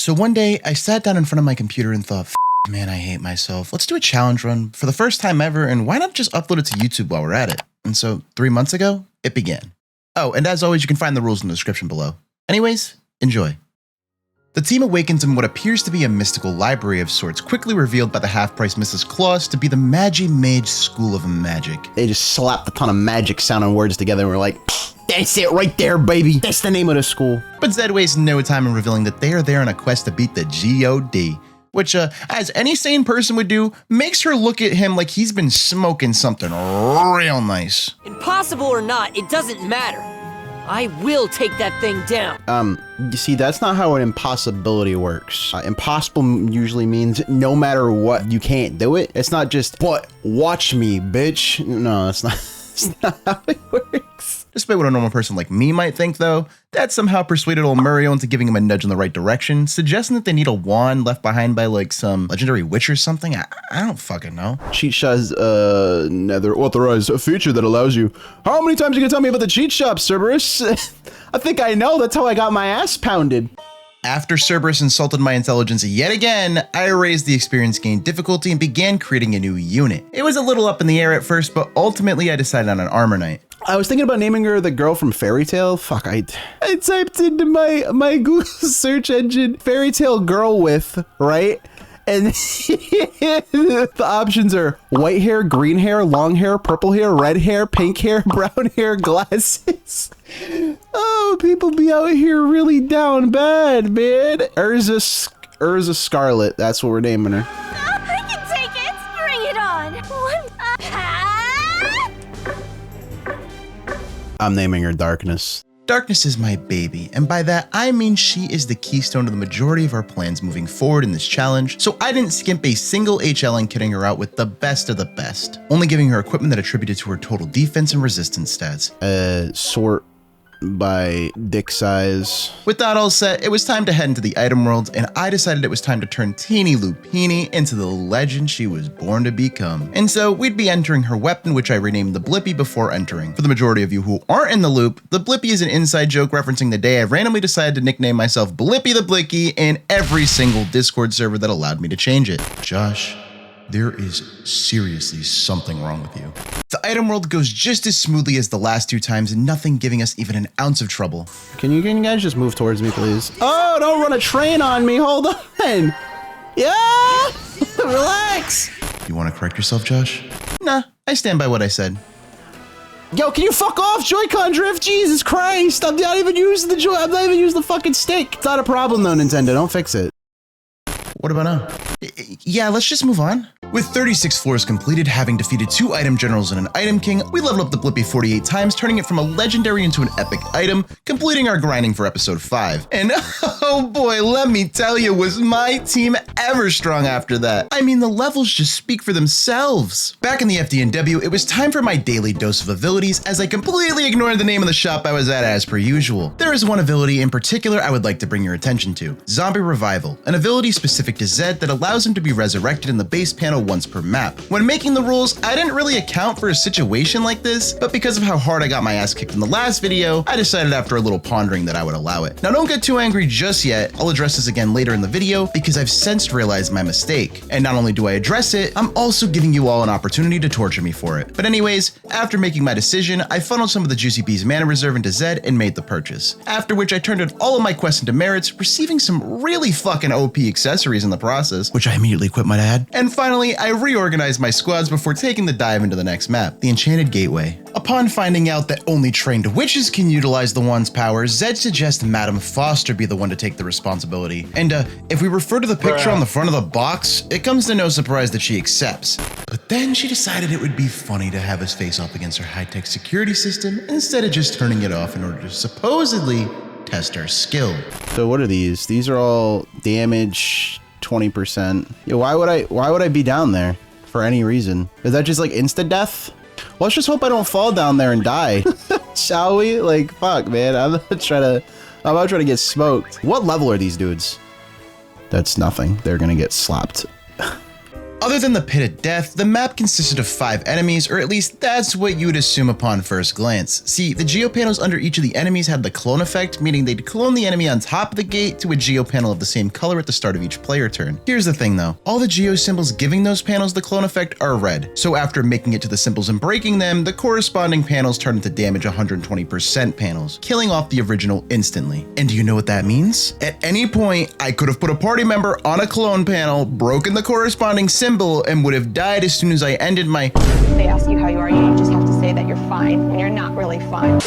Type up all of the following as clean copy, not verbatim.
So one day I sat down in front of my computer and thought, man, I hate myself. Let's do a challenge run for the first time ever, and why not just upload it to YouTube while we're at it? And so 3 months ago, it began. Oh, and as always, you can find the rules in the description below. Anyways, enjoy. The team awakens in what appears to be a mystical library of sorts, quickly revealed by the half-price Mrs. Claus to be the Magi Mage School of Magic. They just slapped a ton of magic sounding words together and we're like, that's it right there, baby. That's the name of the school. But Zed wastes no time in revealing that they are there on a quest to beat the G.O.D., which, as any sane person would do, makes her look at him like he's been smoking something real nice. Impossible or not, it doesn't matter. I will take that thing down. You see, that's not how an impossibility works. Impossible usually means no matter what, you can't do it. It's not just, but watch me, bitch. No, it's not. It's not how it works. Despite what a normal person like me might think, though, that somehow persuaded old Mario into giving him a nudge in the right direction, suggesting that they need a wand left behind by like some legendary witch or something. I don't fucking know. Cheat shop's another authorized feature that allows you. How many times are you gonna tell me about the cheat shop, Cerberus? I think I know. That's how I got my ass pounded. After Cerberus insulted my intelligence yet again, I raised the experience gain difficulty and began creating a new unit. It was a little up in the air at first, but ultimately I decided on an armor knight. I was thinking about naming her the girl from Fairy Tale. Fuck, I typed into my Google search engine Fairy Tale girl with, right? And the options are white hair, green hair, long hair, purple hair, red hair, pink hair, brown hair, glasses. Oh, people be out here really down bad, man. Urza Scarlet, that's what we're naming her. I can take it. Bring it on. I'm naming her Darkness. Darkness is my baby, and by that I mean she is the keystone to the majority of our plans moving forward in this challenge, so I didn't skimp a single HL in kitting her out with the best of the best, only giving her equipment that attributed to her total defense and resistance stats. Sort by dick size. With that all set, it was time to head into the item world, and I decided it was time to turn Teeny Lupini into the legend she was born to become. And so we'd be entering her weapon, which I renamed the Blippi before entering. For the majority of you who aren't in the loop, the Blippi is an inside joke referencing the day I randomly decided to nickname myself Blippi the Blicky in every single Discord server that allowed me to change it. Josh, there is seriously something wrong with you. The item world goes just as smoothly as the last 2 times, and nothing giving us even an ounce of trouble. Can you guys just move towards me, please? Oh, don't run a train on me. Hold on. Yeah, relax. You want to correct yourself, Josh? Nah, I stand by what I said. Yo, can you fuck off, Joy-Con drift? Jesus Christ, I'm not even using the fucking stick. It's not a problem though, Nintendo. Don't fix it. What about now? Yeah, let's just move on. With 36 floors completed, having defeated 2 item generals and an item king, we leveled up the Blippi 48 times, turning it from a legendary into an epic item, completing our grinding for episode 5. And oh boy, let me tell you, was my team ever strong after that. I mean, the levels just speak for themselves. Back in the FDNW, it was time for my daily dose of abilities, as I completely ignored the name of the shop I was at as per usual. There is one ability in particular I would like to bring your attention to, Zombie Revival, an ability specific to Zed that allows him to be resurrected in the base panel once per map. When making the rules, I didn't really account for a situation like this, but because of how hard I got my ass kicked in the last video, I decided after a little pondering that I would allow it. Now don't get too angry just yet, I'll address this again later in the video because I've since realized my mistake. And not only do I address it, I'm also giving you all an opportunity to torture me for it. But anyways, after making my decision, I funneled some of the Juicy Bees mana reserve into Zed and made the purchase. After which I turned in all of my quests into merits, receiving some really fucking OP accessories in the process, which I immediately quit, might add. And finally, I reorganized my squads before taking the dive into the next map, the Enchanted Gateway. Upon finding out that only trained witches can utilize the wand's powers, Zed suggests Madame Foster be the one to take the responsibility. And if we refer to the picture on the front of the box, it comes to no surprise that she accepts. But then she decided it would be funny to have us face off against her high-tech security system instead of just turning it off in order to supposedly test our skill. So what are these? These are all damage 20%. Yeah, why would I be down there for any reason? Is that just like insta death? Well, let's just hope I don't fall down there and die. Shall we? Like, fuck, man. I'm about to get smoked. What level are these dudes? That's nothing. They're gonna get slapped. Other than the Pit of Death, the map consisted of 5 enemies, or at least that's what you would assume upon first glance. See, the geopanels under each of the enemies had the clone effect, meaning they'd clone the enemy on top of the gate to a geopanel of the same color at the start of each player turn. Here's the thing though, all the geo symbols giving those panels the clone effect are red, so after making it to the symbols and breaking them, the corresponding panels turn into damage 120% panels, killing off the original instantly. And do you know what that means? At any point, I could have put a party member on a clone panel, broken the corresponding symbol, and would have died as soon as I ended my— They ask you how you are, you just have to say that you're fine when you're not really fine.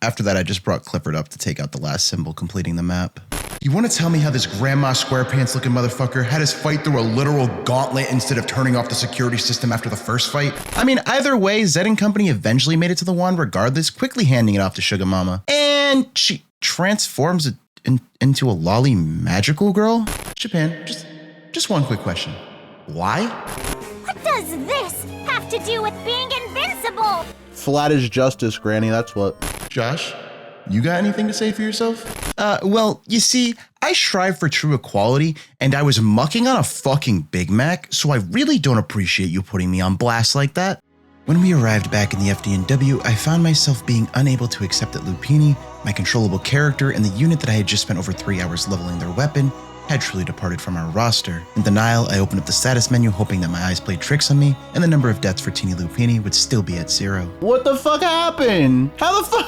After that, I just brought Clifford up to take out the last symbol, completing the map. You want to tell me how this Grandma SquarePants looking motherfucker had us fight through a literal gauntlet instead of turning off the security system after the first fight? I mean, either way, Zed and company eventually made it to the wand regardless, quickly handing it off to Sugar Mama. And she transforms it into a lolly magical girl? Japan, just one quick question. Why? What does this have to do with being invincible? Flat as justice, Granny, that's what. Josh, you got anything to say for yourself? Well, you see, I strive for true equality, and I was mucking on a fucking Big Mac, so I really don't appreciate you putting me on blast like that. When we arrived back in the FDNW, I found myself being unable to accept that Lupini, my controllable character, and the unit that I had just spent over 3 hours leveling their weapon, had truly departed from our roster. In denial, I opened up the status menu hoping that my eyes played tricks on me, and the number of deaths for Teeny Lupini would still be at 0. What the fuck happened? How the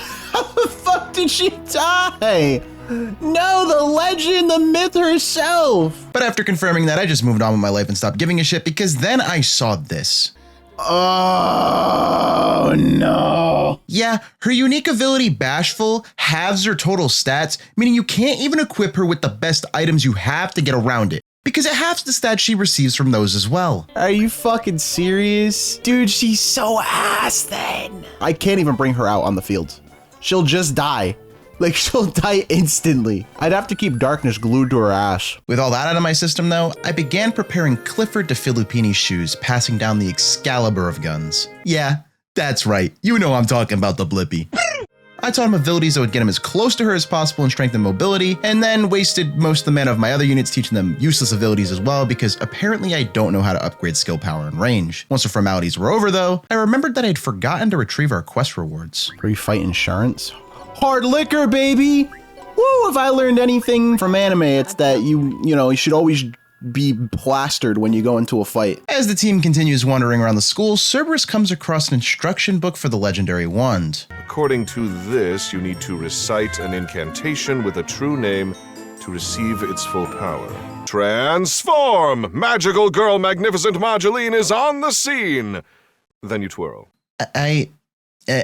fuck did she die? No, the legend, the myth herself. But after confirming that, I just moved on with my life and stopped giving a shit because then I saw this. Oh no. Yeah, her unique ability Bashful halves her total stats, meaning you can't even equip her with the best items you have to get around it, because it halves the stats she receives from those as well. Are you fucking serious? Dude, she's so ass then. I can't even bring her out on the field. She'll just die. Like, she'll die instantly. I'd have to keep darkness glued to her ass. With all that out of my system though, I began preparing Clifford to fill Lupini's shoes, passing down the Excalibur of guns. Yeah, that's right. You know I'm talking about the Blippi. I taught him abilities that would get him as close to her as possible in strength and mobility, and then wasted most of the mana of my other units teaching them useless abilities as well, because apparently I don't know how to upgrade skill power and range. Once the formalities were over though, I remembered that I'd forgotten to retrieve our quest rewards. Pre-fight insurance? Hard liquor, baby! Woo, if I learned anything from anime, it's that you should always be plastered when you go into a fight. As the team continues wandering around the school, Cerberus comes across an instruction book for the legendary wand. According to this, you need to recite an incantation with a true name to receive its full power. Transform! Magical girl Magnificent Marjoline is on the scene! Then you twirl. I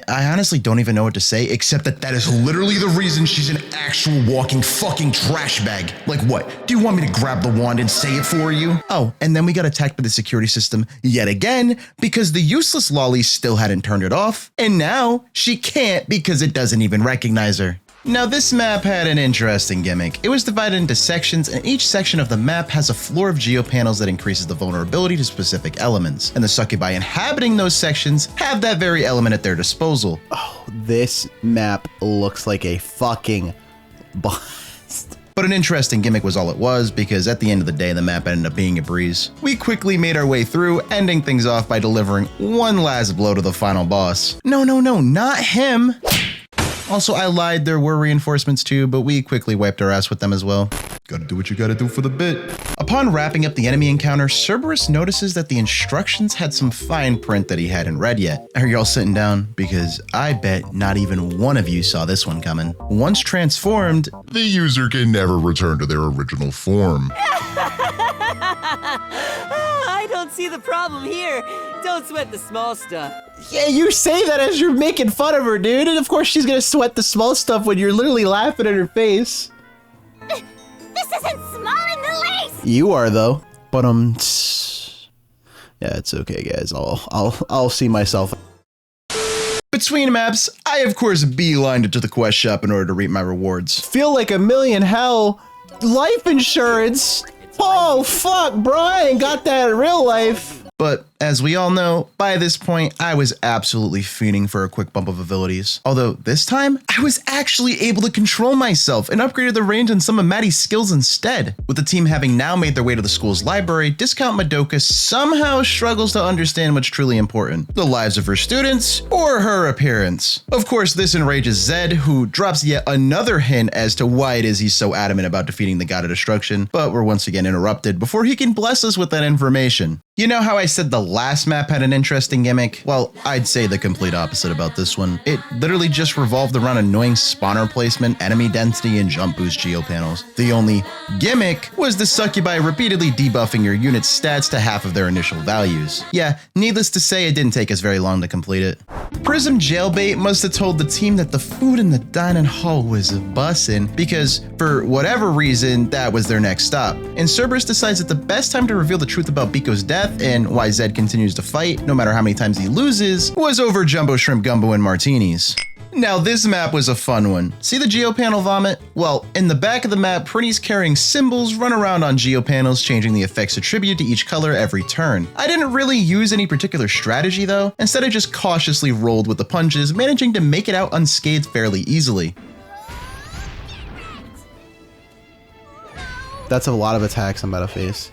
honestly don't even know what to say, except that is literally the reason she's an actual walking fucking trash bag. Like what? Do you want me to grab the wand and say it for you? Oh, and then we got attacked by the security system yet again because the useless lolly still hadn't turned it off, and now she can't because it doesn't even recognize her. Now this map had an interesting gimmick. It was divided into sections, and each section of the map has a floor of geopanels that increases the vulnerability to specific elements, and the succubi inhabiting those sections have that very element at their disposal. Oh, this map looks like a fucking blast. But an interesting gimmick was all it was, because at the end of the day, the map ended up being a breeze. We quickly made our way through, ending things off by delivering one last blow to the final boss. No, not him. Also, I lied, there were reinforcements too, but we quickly wiped our ass with them as well. Gotta do what you gotta do for the bit. Upon wrapping up the enemy encounter, Cerberus notices that the instructions had some fine print that he hadn't read yet. Are y'all sitting down? Because I bet not even one of you saw this one coming. Once transformed, the user can never return to their original form. I don't see the problem here. Don't sweat the small stuff. Yeah, you say that as you're making fun of her, dude. And of course she's gonna sweat the small stuff when you're literally laughing at her face. This isn't small in the least! You are though. But yeah, it's okay, guys. I'll see myself. between maps, I of course beelined it to the quest shop in order to reap my rewards. Feel like a million hell. Life insurance. Oh fuck, bro, I ain't got that in real life. But As we all know, by this point, I was absolutely fiending for a quick bump of abilities. Although this time, I was actually able to control myself and upgraded the range on some of Maddie's skills instead. With the team having now made their way to the school's library, Discount Madoka somehow struggles to understand what's truly important: the lives of her students or her appearance. Of course, this enrages Zed, who drops yet another hint as to why it is he's so adamant about defeating the God of Destruction, but we're once again interrupted before he can bless us with that information. You know how I said the last map had an interesting gimmick? Well, I'd say the complete opposite about this one. It literally just revolved around annoying spawner placement, enemy density, and jump boost geopanels. The only gimmick was the succubi repeatedly debuffing your unit's stats to half of their initial values. Yeah, needless to say, it didn't take us very long to complete it. Prism Jailbait must have told the team that the food in the dining hall was bussin' because, for whatever reason, that was their next stop. And Cerberus decides that the best time to reveal the truth about Biko's death and why Zed continues to fight, no matter how many times he loses, was over jumbo shrimp gumbo and martinis. Now this map was a fun one. See the geopanel vomit? Well, in the back of the map, Pretty's carrying symbols run around on geopanels, changing the effects attributed to each color every turn. I didn't really use any particular strategy though. Instead, I just cautiously rolled with the punches, managing to make it out unscathed fairly easily. That's a lot of attacks I'm about to face.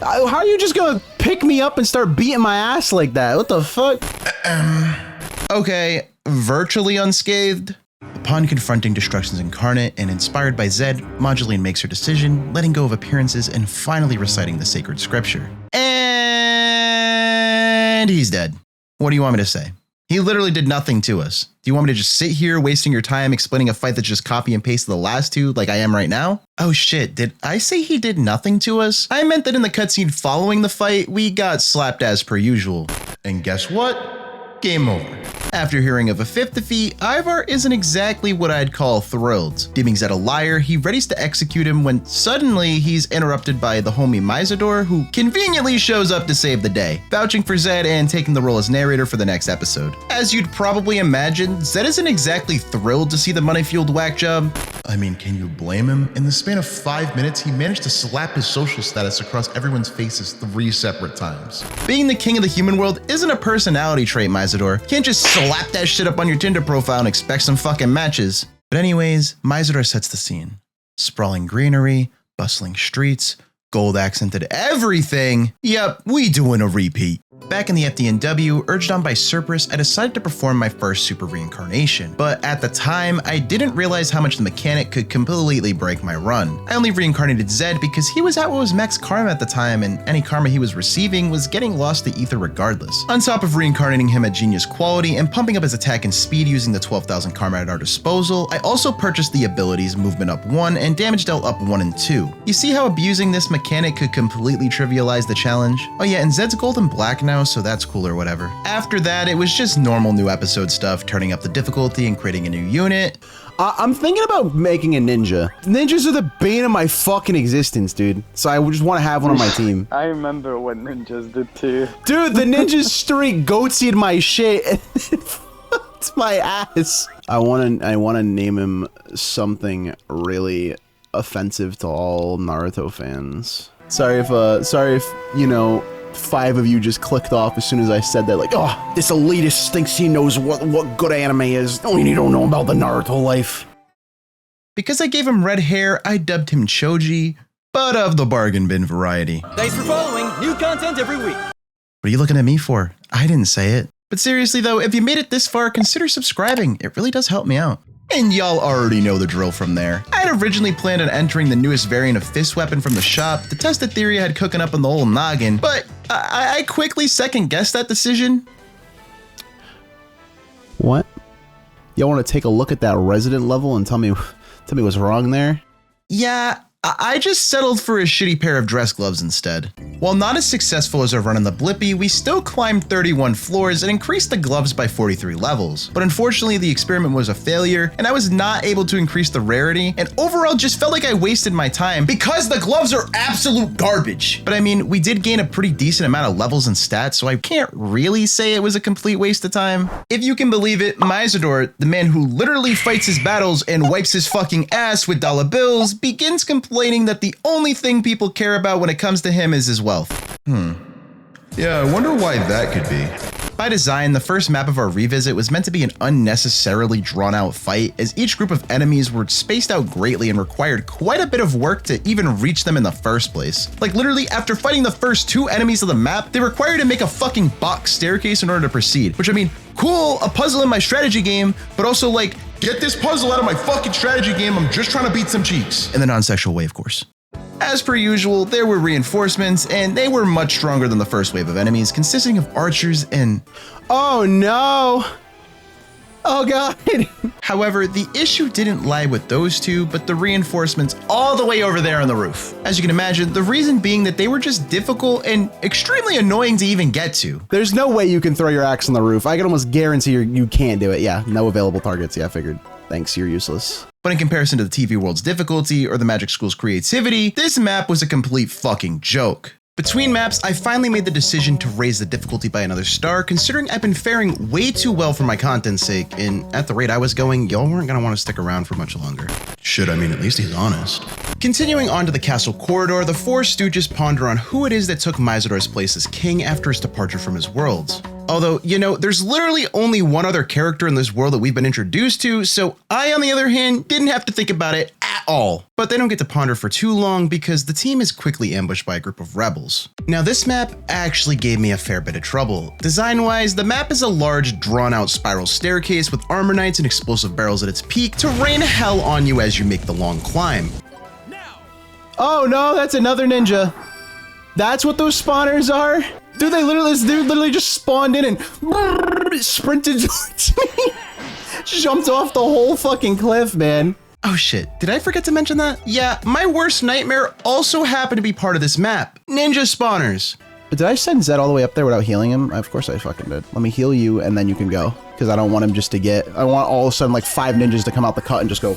How are you just gonna pick me up and start beating my ass like that? What the fuck? Okay, virtually unscathed. Upon confronting Destruction's incarnate and inspired by Zed, Moduline makes her decision, letting go of appearances and finally reciting the sacred scripture. And he's dead. What do you want me to say? He literally did nothing to us. Do you want me to just sit here wasting your time explaining a fight that's just copy and paste of the last two like I am right now? Oh shit, did I say he did nothing to us? I meant that in the cutscene following the fight, we got slapped as per usual. And guess what? Game over. After hearing of a fifth defeat, Ivar isn't exactly what I'd call thrilled. Deeming Zed a liar, he readies to execute him when suddenly he's interrupted by the homie Mizador, who conveniently shows up to save the day, vouching for Zed and taking the role as narrator for the next episode. As you'd probably imagine, Zed isn't exactly thrilled to see the money-fueled whack job. I mean, can you blame him? In the span of 5 minutes, he managed to slap his social status across everyone's faces 3 separate times. Being the king of the human world isn't a personality trait, Mizador. You can't just slap that shit up on your Tinder profile and expect some fucking matches. But anyways, Mizador sets the scene. Sprawling greenery, bustling streets, gold accented everything. Yep, we doing a repeat. Back in the FDNW, urged on by Cerberus, I decided to perform my first super reincarnation. But at the time, I didn't realize how much the mechanic could completely break my run. I only reincarnated Zed because he was at what was max karma at the time, and any karma he was receiving was getting lost to ether regardless. On top of reincarnating him at genius quality and pumping up his attack and speed using the 12,000 karma at our disposal, I also purchased the abilities Movement Up 1 and Damage Dealt Up 1 and 2. You see how abusing this mechanic could completely trivialize the challenge? Oh yeah, and Zed's gold and black now, so that's cool or whatever. After that, it was just normal new episode stuff, turning up the difficulty and creating a new unit. I'm thinking about making a ninja. Ninjas are the bane of my fucking existence, dude. So I just want to have one on my team. I remember what ninjas did too. Dude, the ninjas straight goatsied my shit and fucked my ass. I wanna name him something really offensive to all Naruto fans. Sorry if you know, 5 of you just clicked off as soon as I said that, like, oh, this elitist thinks he knows what good anime is. Oh, you don't know about the Naruto life. Because I gave him red hair, I dubbed him Choji, but of the bargain bin variety. Thanks for following. New content every week. What are you looking at me for? I didn't say it. But seriously though, if you made it this far, consider subscribing. It really does help me out. And y'all already know the drill from there. I had originally planned on entering the newest variant of fist weapon from the shop to test the theory I had cooking up on the old noggin, but I quickly second-guessed that decision. What? Y'all want to take a look at that resident level and tell me what's wrong there? Yeah, I just settled for a shitty pair of dress gloves instead. While not as successful as our run on the Blippi, we still climbed 31 floors and increased the gloves by 43 levels. But unfortunately, the experiment was a failure, and I was not able to increase the rarity, and overall just felt like I wasted my time because the gloves are absolute garbage. But I mean, we did gain a pretty decent amount of levels and stats, so I can't really say it was a complete waste of time. If you can believe it, Mizador, the man who literally fights his battles and wipes his fucking ass with dollar bills, begins complaining that the only thing people care about when it comes to him is his wealth. Yeah, I wonder why that could be. By design, the first map of our revisit was meant to be an unnecessarily drawn-out fight, as each group of enemies were spaced out greatly and required quite a bit of work to even reach them in the first place. Like literally, after fighting the first 2 enemies of the map, they require you to make a fucking box staircase in order to proceed. Which I mean, cool, a puzzle in my strategy game, but also like, get this puzzle out of my fucking strategy game, I'm just trying to beat some cheeks. In the non-sexual way, of course. As per usual, there were reinforcements, and they were much stronger than the first wave of enemies, consisting of archers and... Oh no! Oh god! However, the issue didn't lie with those 2, but the reinforcements all the way over there on the roof. As you can imagine, the reason being that they were just difficult and extremely annoying to even get to. There's no way you can throw your axe on the roof. I can almost guarantee you can't do it. Yeah, no available targets. Yeah, I figured. Thanks, you're useless. But in comparison to the TV World's difficulty or the Magic School's creativity, this map was a complete fucking joke. Between maps, I finally made the decision to raise the difficulty by another star, considering I've been faring way too well for my content's sake, and at the rate I was going, y'all weren't gonna want to stick around for much longer. Shit, I mean, at least he's honest. Continuing on to the castle corridor, the 4 stooges ponder on who it is that took Mysador's place as king after his departure from his worlds. Although, you know, there's literally only one other character in this world that we've been introduced to, so I, on the other hand, didn't have to think about it at all. But they don't get to ponder for too long because the team is quickly ambushed by a group of rebels. Now, this map actually gave me a fair bit of trouble. Design-wise, the map is a large, drawn-out spiral staircase with armor knights and explosive barrels at its peak to rain hell on you as you make the long climb. Oh no, that's another ninja. That's what those spawners are? Dude, this dude literally just spawned in and sprinted towards me. Jumped off the whole fucking cliff, man. Oh shit, did I forget to mention that? Yeah, my worst nightmare also happened to be part of this map. Ninja spawners. But did I send Zed all the way up there without healing him? Of course I fucking did. Let me heal you and then you can go. Because I don't want him just to get... I want all of a sudden like 5 ninjas to come out the cut and just go...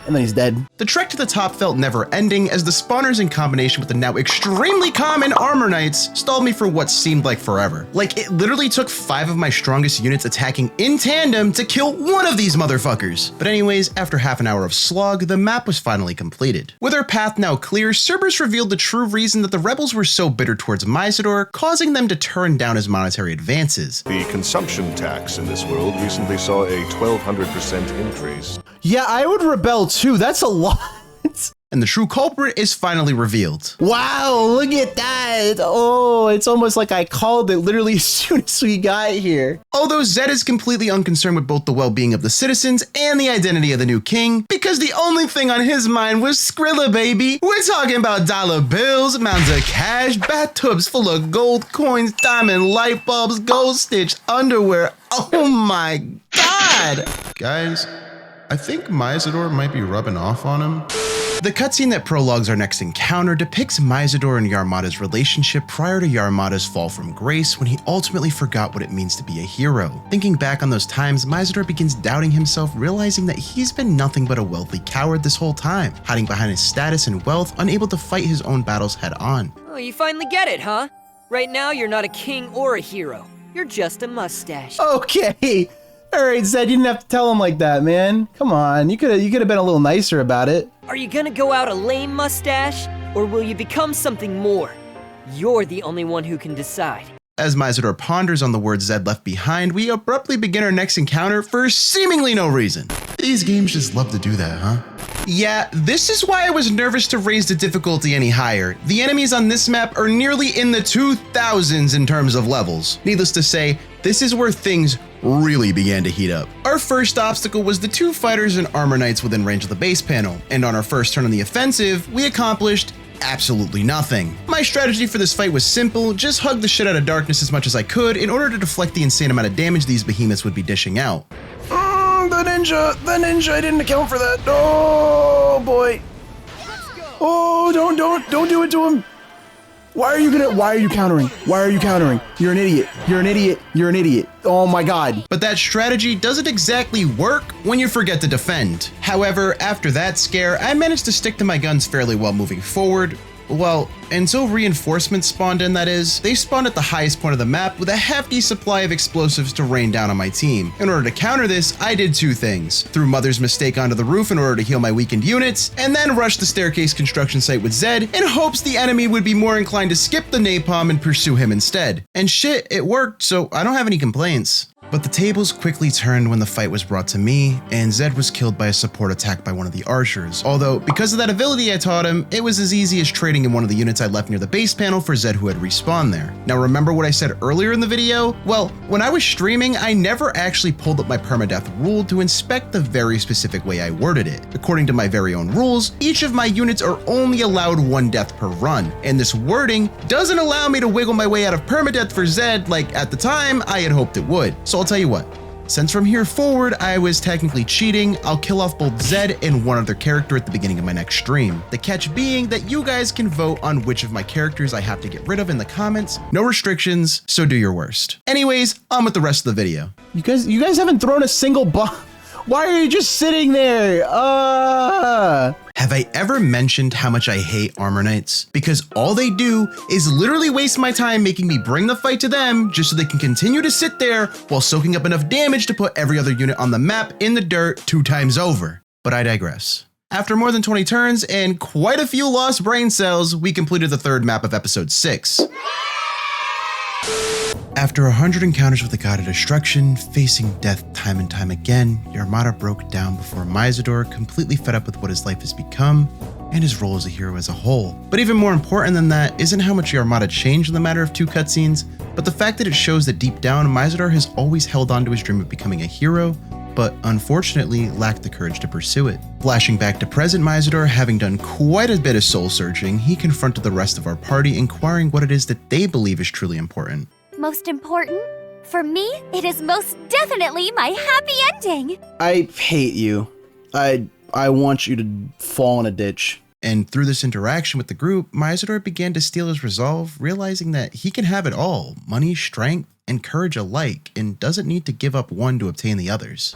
And then he's dead. The trek to the top felt never ending as the spawners in combination with the now extremely common armor knights stalled me for what seemed like forever. Like it literally took 5 of my strongest units attacking in tandem to kill one of these motherfuckers. But anyways, after half an hour of slog, the map was finally completed. With our path now clear, Cerberus revealed the true reason that the rebels were so bitter towards Mysador, causing them to turn down his monetary advances. The consumption tax in this world recently saw a 1,200% increase. Yeah, I would rebel too. That's a lot. And the true culprit is finally revealed. Wow, look at that. Oh, it's almost like I called it literally as soon as we got here. Although Zed is completely unconcerned with both the well-being of the citizens and the identity of the new king, because the only thing on his mind was Skrilla, baby. We're talking about dollar bills, mounds of cash, bathtubs full of gold coins, diamond light bulbs, gold-stitched underwear. Oh my god. Guys, I think Mysador might be rubbing off on him. The cutscene that prologues our next encounter depicts Mysador and Yarmada's relationship prior to Yarmada's fall from grace when he ultimately forgot what it means to be a hero. Thinking back on those times, Mysador begins doubting himself, realizing that he's been nothing but a wealthy coward this whole time, hiding behind his status and wealth, unable to fight his own battles head on. Oh, you finally get it, huh? Right now, you're not a king or a hero. You're just a mustache. Okay. All right, Zed, you didn't have to tell him like that, man. Come on, you could have been a little nicer about it. Are you gonna go out a lame mustache, or will you become something more? You're the only one who can decide. As Mysador ponders on the words Zed left behind, we abruptly begin our next encounter for seemingly no reason. These games just love to do that, huh? Yeah, this is why I was nervous to raise the difficulty any higher. The enemies on this map are nearly in the 2000s in terms of levels. Needless to say, this is where things really began to heat up. Our first obstacle was the 2 fighters and armor knights within range of the base panel, and on our first turn on the offensive, we accomplished absolutely nothing. My strategy for this fight was simple, just hug the shit out of darkness as much as I could in order to deflect the insane amount of damage these behemoths would be dishing out. The ninja, I didn't account for that. Oh boy. Oh, don't do it to him. Why are you countering? Why are you countering? You're an idiot. You're an idiot. You're an idiot. Oh my god. But that strategy doesn't exactly work when you forget to defend. However, after that scare, I managed to stick to my guns fairly well moving forward, Well, until reinforcements spawned in, that is. They spawned at the highest point of the map with a hefty supply of explosives to rain down on my team. In order to counter this, I did two things. Threw Mother's Mistake onto the roof in order to heal my weakened units, and then rushed the staircase construction site with Z in hopes the enemy would be more inclined to skip the napalm and pursue him instead. And shit, it worked, so I don't have any complaints. But the tables quickly turned when the fight was brought to me, and Zed was killed by a support attack by one of the archers. Although, because of that ability I taught him, it was as easy as trading in one of the units I left near the base panel for Zed who had respawned there. Now remember what I said earlier in the video? Well, when I was streaming, I never actually pulled up my permadeath rule to inspect the very specific way I worded it. According to my very own rules, each of my units are only allowed one death per run, and this wording doesn't allow me to wiggle my way out of permadeath for Zed like at the time I had hoped it would. So I'll tell you what, since from here forward I was technically cheating, I'll kill off both Zed and one other character at the beginning of my next stream. The catch being that you guys can vote on which of my characters I have to get rid of in the comments. No restrictions, so do your worst. Anyways, on with the rest of the video. You guys haven't thrown a single bomb. Why are you just sitting there? Have I ever mentioned how much I hate armor knights? Because all they do is literally waste my time making me bring the fight to them just so they can continue to sit there while soaking up enough damage to put every other unit on the map in the dirt 2 times over. But I digress. After more than 20 turns and quite a few lost brain cells, we completed the 3rd map of episode 6. After 100 encounters with the God of Destruction, facing death time and time again, your armada broke down before Mysador, completely fed up with what his life has become, and his role as a hero as a whole. But even more important than that isn't how much your armada changed in the matter of 2 cutscenes, but the fact that it shows that deep down, Mysador has always held on to his dream of becoming a hero, but unfortunately lacked the courage to pursue it. Flashing back to present Mysador, having done quite a bit of soul searching, he confronted the rest of our party, inquiring what it is that they believe is truly important. Most important? For me, it is most definitely my happy ending. I hate you. I want you to fall in a ditch. And through this interaction with the group, Mysador began to steal his resolve, realizing that he can have it all, money, strength, and courage alike, and doesn't need to give up one to obtain the others.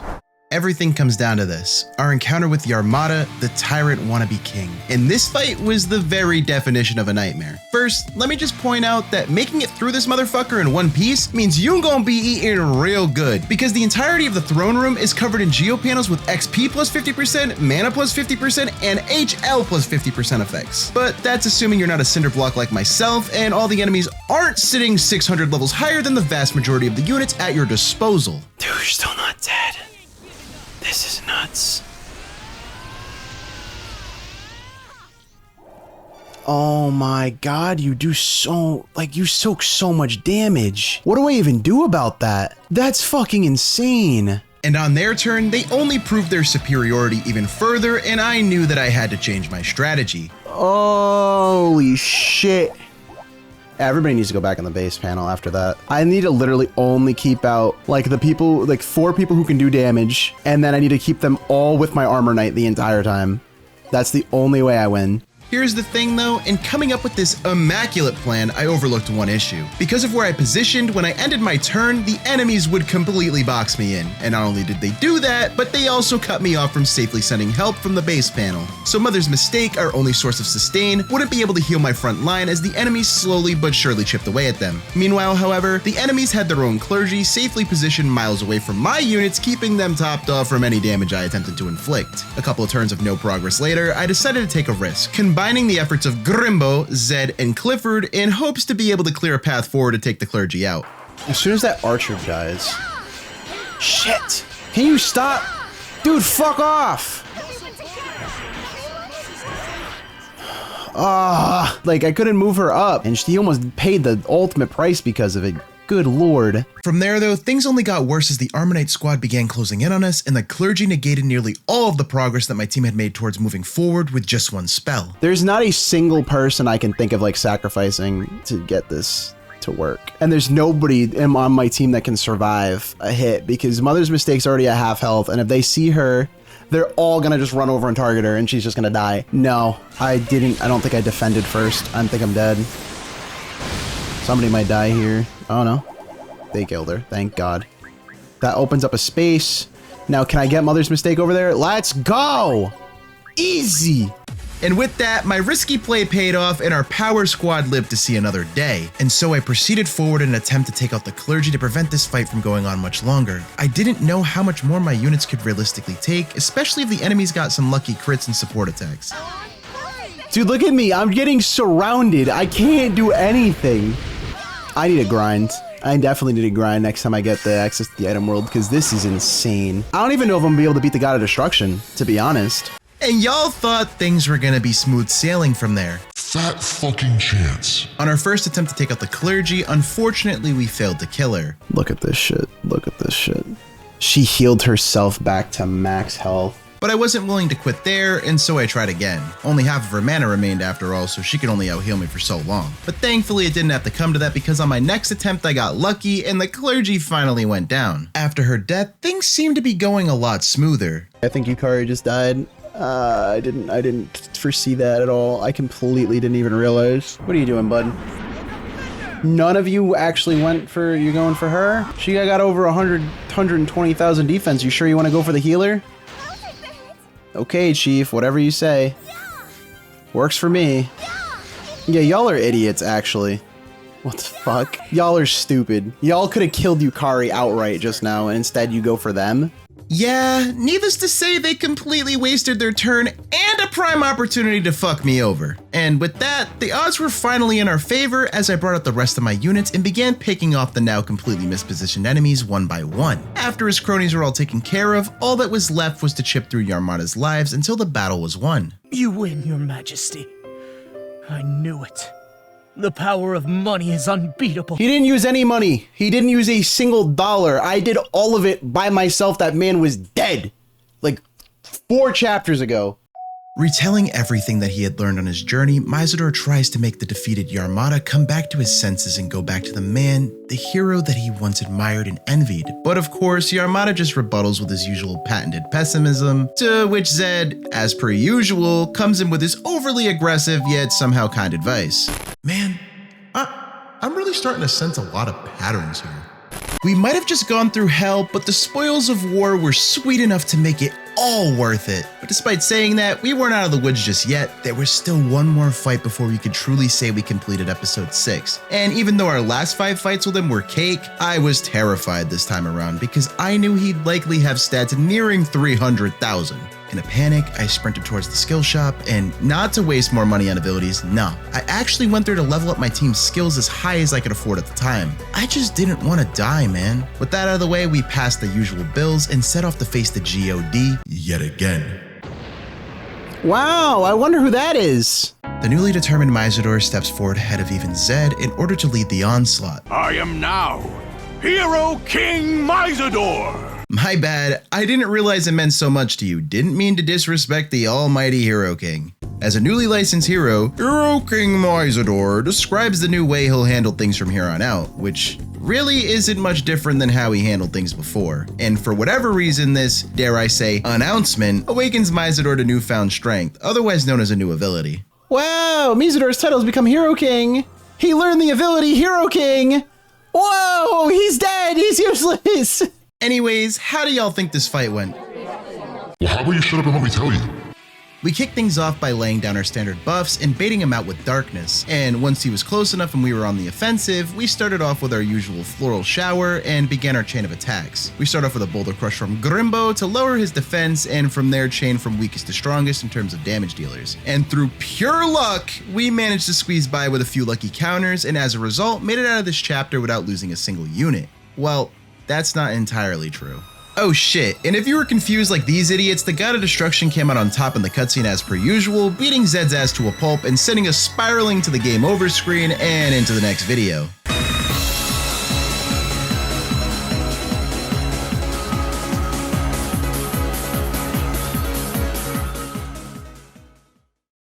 Everything comes down to this, our encounter with the Armada, the tyrant wannabe king. And this fight was the very definition of a nightmare. First, let me just point out that making it through this motherfucker in one piece means you gonna be eating real good, because the entirety of the throne room is covered in geo panels with XP plus 50%, mana plus 50%, and HL plus 50% effects. But that's assuming you're not a cinder block like myself, and all the enemies aren't sitting 600 levels higher than the vast majority of the units at your disposal. Dude, you're still not dead. This is nuts. Oh my god, you soak so much damage. What do I even do about that? That's fucking insane. And on their turn, they only proved their superiority even further, and I knew that I had to change my strategy. Holy shit. Everybody needs to go back in the base panel after that. I need to literally only keep out like the people, like 4 people who can do damage, and then I need to keep them all with my armor knight the entire time. That's the only way I win. Here's the thing though, in coming up with this immaculate plan, I overlooked one issue. Because of where I positioned, when I ended my turn, the enemies would completely box me in. And not only did they do that, but they also cut me off from safely sending help from the base panel. So Mother's Mistake, our only source of sustain, wouldn't be able to heal my front line as the enemies slowly but surely chipped away at them. Meanwhile, however, the enemies had their own clergy safely positioned miles away from my units, keeping them topped off from any damage I attempted to inflict. A couple of turns of no progress later, I decided to take a risk, combining the efforts of Grimbo, Zed, and Clifford in hopes to be able to clear a path forward to take the clergy out. As soon as that archer dies. Shit! Can you stop? Dude, fuck off! Like I couldn't move her up, and she almost paid the ultimate price because of it. Good lord. From there though, things only got worse as the Armonite squad began closing in on us, and the clergy negated nearly all of the progress that my team had made towards moving forward with just one spell. There's not a single person I can think of like sacrificing to get this to work. And there's nobody on my team that can survive a hit because Mother's Mistake's already at half health, and if they see her, they're all gonna just run over and target her and she's just gonna die. No, I don't think I defended first. I think I'm dead. Somebody might die here. Oh no, they killed her, thank God. That opens up a space. Now can I get Mother's Mistake over there? Let's go! Easy! And with that, my risky play paid off and our power squad lived to see another day. And so I proceeded forward in an attempt to take out the clergy to prevent this fight from going on much longer. I didn't know how much more my units could realistically take, especially if the enemies got some lucky crits and support attacks. Dude, look at me. I'm getting surrounded. I can't do anything. I need to grind. I definitely need to grind next time I get the access to the item world, because this is insane. I don't even know if I'm gonna be able to beat the God of Destruction, to be honest. And y'all thought things were gonna be smooth sailing from there. Fat fucking chance. On our first attempt to take out the clergy, unfortunately we failed to kill her. Look at this shit. Look at this shit. She healed herself back to max health. But I wasn't willing to quit there, and so I tried again. Only half of her mana remained after all, so she could only out-heal me for so long. But thankfully it didn't have to come to that, because on my next attempt I got lucky and the clergy finally went down. After her death, things seemed to be going a lot smoother. I think Yukari just died. I didn't foresee that at all. I completely didn't even realize. What are you doing, bud? None of you actually went for, you're going for her? She got over 120,000 defense. You sure you want to go for the healer? Okay, Chief, whatever you say. Works for me. Yeah, y'all are idiots, actually. What the fuck? Y'all are stupid. Y'all could have killed Yukari outright just now, and instead you go for them? Yeah, needless to say, they completely wasted their turn and a prime opportunity to fuck me over. And with that, the odds were finally in our favor as I brought out the rest of my units and began picking off the now completely mispositioned enemies one by one. After his cronies were all taken care of, all that was left was to chip through Yarmada's lives until the battle was won. You win, Your Majesty. I knew it. The power of money is unbeatable. He didn't use any money. He didn't use a single dollar. I did all of it by myself. That man was dead. Like 4 chapters ago. Retelling everything that he had learned on his journey, Mysador tries to make the defeated Yarmada come back to his senses and go back to the man, the hero that he once admired and envied. But of course, Yarmada just rebuttals with his usual patented pessimism, to which Z, as per usual, comes in with his overly aggressive yet somehow kind advice. Man, I'm really starting to sense a lot of patterns here. We might have just gone through hell, but the spoils of war were sweet enough to make it all worth it. But despite saying that, we weren't out of the woods just yet. There was still one more fight before we could truly say we completed episode 6. And even though our last 5 fights with him were cake, I was terrified this time around because I knew he'd likely have stats nearing 300,000. In a panic, I sprinted towards the skill shop, and not to waste more money on abilities, nah. I actually went there to level up my team's skills as high as I could afford at the time. I just didn't want to die, man. With that out of the way, we passed the usual bills and set off to face the GOD yet again. Wow, I wonder who that is. The newly determined Mysador steps forward ahead of even Z in order to lead the onslaught. I am now Hero King Mysador! My bad, I didn't realize it meant so much to you. Didn't mean to disrespect the almighty Hero King. As a newly licensed hero, Hero King Mysador describes the new way he'll handle things from here on out, which really isn't much different than how he handled things before. And for whatever reason, this, dare I say, announcement awakens Mysador to newfound strength, otherwise known as a new ability. Wow, Mysador's title has become Hero King. He learned the ability Hero King. Whoa, he's dead, he's useless. Anyways, how do y'all think this fight went? Well, how about you shut up and let me tell you? We kicked things off by laying down our standard buffs and baiting him out with darkness. And once he was close enough and we were on the offensive, we started off with our usual floral shower and began our chain of attacks. We start off with a boulder crush from Grimbo to lower his defense, and from there chain from weakest to strongest in terms of damage dealers. And through pure luck, we managed to squeeze by with a few lucky counters, and as a result, made it out of this chapter without losing a single unit. Well, that's not entirely true. Oh shit, and if you were confused like these idiots, the God of Destruction came out on top in the cutscene as per usual, beating Z.A.Z.Z to a pulp and sending us spiraling to the game over screen and into the next video.